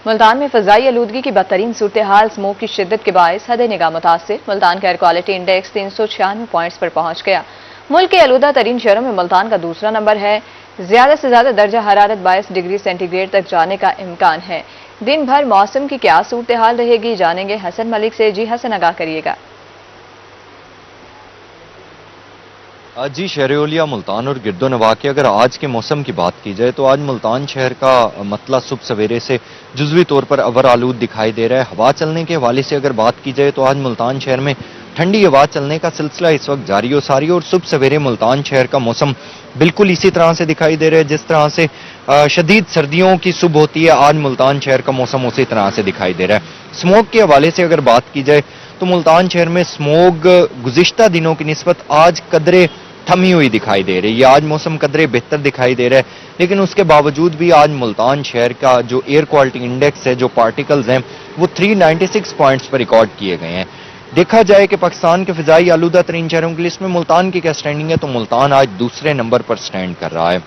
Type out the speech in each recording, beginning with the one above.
ملتان میں فضائی آلودگی کی بدترین صورتحال، اسموگ کی شدت کے باعث حد نگاہ متاثر۔ ملتان کا ایئر کوالٹی انڈیکس 396 پوائنٹس پر پہنچ گیا۔ ملک کے آلودہ ترین شہروں میں ملتان کا دوسرا نمبر ہے۔ زیادہ سے زیادہ درجہ حرارت 22 ڈگری سینٹی گریڈ تک جانے کا امکان ہے۔ دن بھر موسم کی کیا صورتحال رہے گی، جانیں گے حسن ملک سے۔ جی حسن، آگاہ کریے گا۔ جی، شہر اولیا ملتان اور گرد و نواح کے اگر آج کے موسم کی بات کی جائے تو آج ملتان شہر کا مطلع صبح سویرے سے جزوی طور پر ابر آلود دکھائی دے رہا ہے۔ ہوا چلنے کے حوالے سے اگر بات کی جائے تو آج ملتان شہر میں ٹھنڈی ہوا چلنے کا سلسلہ اس وقت جاری و ساری، اور صبح سویرے ملتان شہر کا موسم بالکل اسی طرح سے دکھائی دے رہا ہے جس طرح سے شدید سردیوں کی صبح ہوتی ہے، آج ملتان شہر کا موسم اسی طرح سے دکھائی دے رہا ہے۔ اسموگ کے حوالے سے اگر بات کی جائے تو ملتان شہر میں اسموگ گزشتہ دنوں کی نسبت آج قدرے تھمی ہوئی دکھائی دے رہی ہے۔ آج موسم قدرے بہتر دکھائی دے رہا ہے، لیکن اس کے باوجود بھی آج ملتان شہر کا جو ایئر کوالٹی انڈیکس ہے، جو پارٹیکلز ہیں، وہ 396 پوائنٹس پر ریکارڈ کیے گئے ہیں۔ دیکھا جائے کہ پاکستان کے فضائی آلودہ ترین شہروں کی لسٹ میں ملتان کی کیا سٹینڈنگ ہے تو ملتان آج دوسرے نمبر پر سٹینڈ کر رہا ہے۔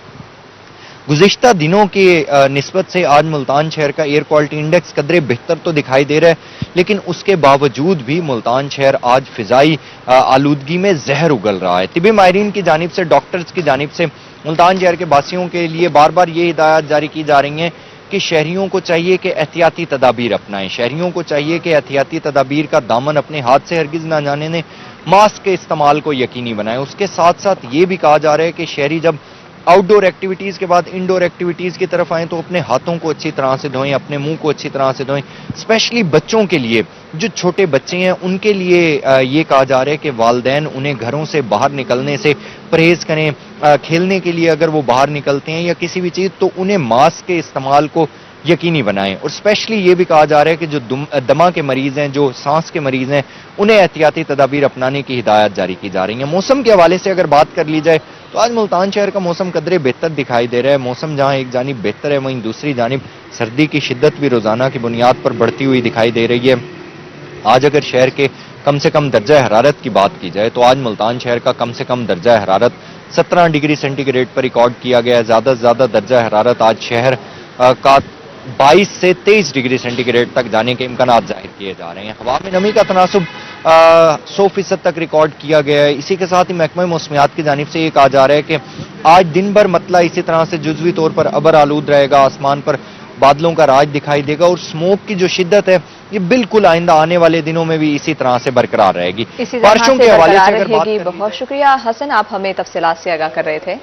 گزشتہ دنوں کی نسبت سے آج ملتان شہر کا ایئر کوالٹی انڈیکس قدرے بہتر تو دکھائی دے رہا ہے، لیکن اس کے باوجود بھی ملتان شہر آج فضائی آلودگی میں زہر اگل رہا ہے۔ طبی ماہرین کی جانب سے، ڈاکٹرز کی جانب سے ملتان شہر کے باسیوں کے لیے بار بار یہ ہدایات جاری کی جا رہی ہیں کہ شہریوں کو چاہیے کہ احتیاطی تدابیر اپنائیں، شہریوں کو چاہیے کہ احتیاطی تدابیر کا دامن اپنے ہاتھ سے ہرگز نہ جانے دیں، ماسک کے استعمال کو یقینی بنائیں۔ اس کے ساتھ ساتھ یہ بھی کہا جا رہا ہے کہ شہری جب آؤٹ ڈور ایکٹیویٹیز کے بعد انڈور ایکٹیویٹیز کی طرف آئیں تو اپنے ہاتھوں کو اچھی طرح سے دھوئیں، اپنے منہ کو اچھی طرح سے دھوئیں۔ اسپیشلی بچوں کے لیے، جو چھوٹے بچے ہیں ان کے لیے یہ کہا جا رہا ہے کہ والدین انہیں گھروں سے باہر نکلنے سے پرہیز کریں۔ کھیلنے کے لیے اگر وہ باہر نکلتے ہیں یا کسی بھی چیز تو انہیں ماسک کے استعمال کو یقینی بنائیں، اور اسپیشلی یہ بھی کہا جا رہا ہے کہ جو دمہ کے مریض ہیں، جو سانس کے مریض ہیں، انہیں احتیاطی تدابیر اپنانے کی ہدایت جاری کی جا رہی ہیں۔ موسم کے حوالے سے اگر بات کر لی جائے تو آج ملتان شہر کا موسم قدرے بہتر دکھائی دے رہا ہے۔ موسم جہاں ایک جانب بہتر ہے، وہیں دوسری جانب سردی کی شدت بھی روزانہ کی بنیاد پر بڑھتی ہوئی دکھائی دے رہی ہے۔ آج اگر شہر کے کم سے کم درجہ حرارت کی بات کی جائے تو آج ملتان شہر کا کم سے کم درجہ حرارت 17 ڈگری سینٹی گریڈ پر ریکارڈ کیا گیا ہے۔ زیادہ سے زیادہ درجہ حرارت آج شہر کا 22 سے 23 ڈگری سینٹی گریڈ تک جانے کے امکانات ظاہر کیے جا رہے ہیں۔ ہوا میں نمی کا تناسب 100% تک ریکارڈ کیا گیا ہے۔ اسی کے ساتھ ہی محکمہ موسمیات کی جانب سے یہ کہا جا رہا ہے کہ آج دن بھر مطلع اسی طرح سے جزوی طور پر ابر آلود رہے گا، آسمان پر بادلوں کا راج دکھائی دے گا، اور اسموگ کی جو شدت ہے یہ بالکل آئندہ آنے والے دنوں میں بھی اسی طرح سے برقرار رہے گی۔ بارشوں کے حوالے سے اگر بات کریں، بہت شکریہ حسن، آپ ہمیں تفصیلات سے آگاہ کر رہے تھے۔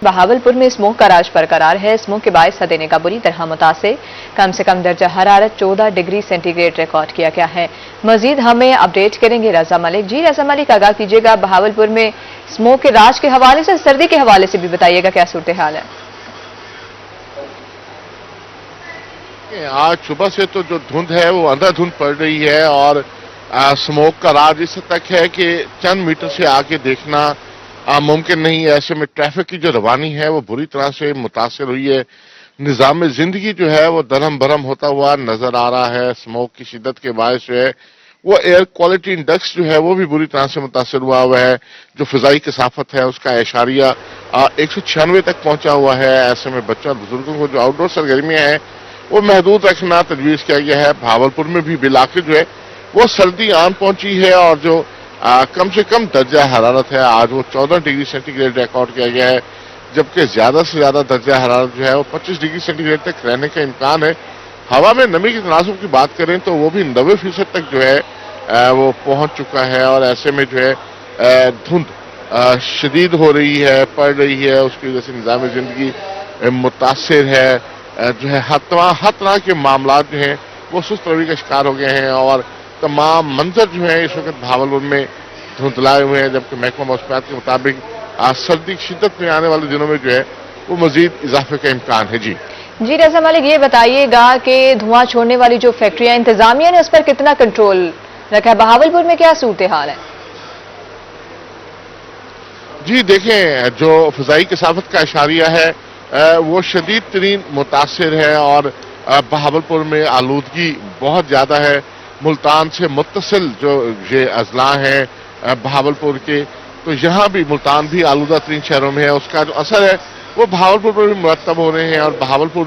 بہاولپور میں اسموگ کا راج برقرار ہے۔ اسموگ کے باعث حد نگاہ بری طرح متاثر، کم سے کم درجہ حرارت 14 ڈگری سینٹی گریڈ ریکارڈ کیا گیا ہے۔ مزید ہمیں اپڈیٹ کریں گے رضا ملک۔ جی رضا ملک، آگاہ کیجیے گا بہاولپور میں اسموگ کے راج کے حوالے سے، سردی کے حوالے سے بھی بتائیے گا کیا صورتحال ہے۔ آج صبح سے تو جو دھند ہے وہ اندھا دھند پڑ رہی ہے، اور اسموگ کا راج اس حد تک ہے کہ چند میٹر سے آگے دیکھنا ممکن نہیں ہے۔ ایسے میں ٹریفک کی جو روانی ہے وہ بری طرح سے متاثر ہوئی ہے۔ نظام زندگی جو ہے وہ درہم برہم ہوتا ہوا نظر آ رہا ہے۔ اسموگ کی شدت کے باعث جو ہے وہ ایئر کوالٹی انڈیکس جو ہے وہ بھی بری طرح سے متاثر ہوا ہے۔ جو فضائی کثافت ہے اس کا اعشاریہ 196 تک پہنچا ہوا ہے۔ ایسے میں بچوں اور بزرگوں کو جو آؤٹ ڈور سرگرمیاں ہیں وہ محدود رکھنا تجویز کیا گیا ہے۔ بہاولپور میں بھی بالآخر جو ہے وہ سردی آن پہنچی ہے، اور جو کم سے کم درجہ حرارت ہے آج وہ 14 ڈگری سینٹی گریڈ ریکارڈ کیا گیا ہے، جبکہ زیادہ سے زیادہ درجہ حرارت جو ہے وہ 25 ڈگری سینٹی گریڈ تک رہنے کا امکان ہے۔ ہوا میں نمی کے تناسب کی بات کریں تو وہ بھی 90% تک جو ہے وہ پہنچ چکا ہے، اور ایسے میں جو ہے دھند شدید ہو رہی ہے، پڑ رہی ہے، اس کی وجہ سے نظام زندگی متاثر ہے۔ جو ہے ہر طرح کے معاملات جو ہیں وہ سست روی کا شکار ہو گئے ہیں، اور تمام منظر جو ہیں اس وقت بہاولپور میں دھندلائے ہوئے ہیں، جبکہ محکمہ موسمیات کے مطابق سردی کی شدت میں آنے والے دنوں میں جو ہے وہ مزید اضافے کا امکان ہے۔ جی رضا ملک، یہ بتائیے گا کہ دھواں چھوڑنے والی جو فیکٹریاں انتظامیہ نے اس پر کتنا کنٹرول رکھا ہے؟ بہاولپور میں کیا صورتحال ہے؟ جی دیکھیں، جو فضائی کثافت کا اشاریہ ہے وہ شدید ترین متاثر ہے، اور بہاولپور میں آلودگی بہت زیادہ ہے۔ ملتان سے متصل جو یہ اضلاع ہیں بہاولپور کے، تو یہاں بھی ملتان بھی آلودہ ترین شہروں میں ہے۔ اس کا جو اثر ہے وہ بہاولپور پر بھی مرتب ہو رہے ہیں، اور بہاولپور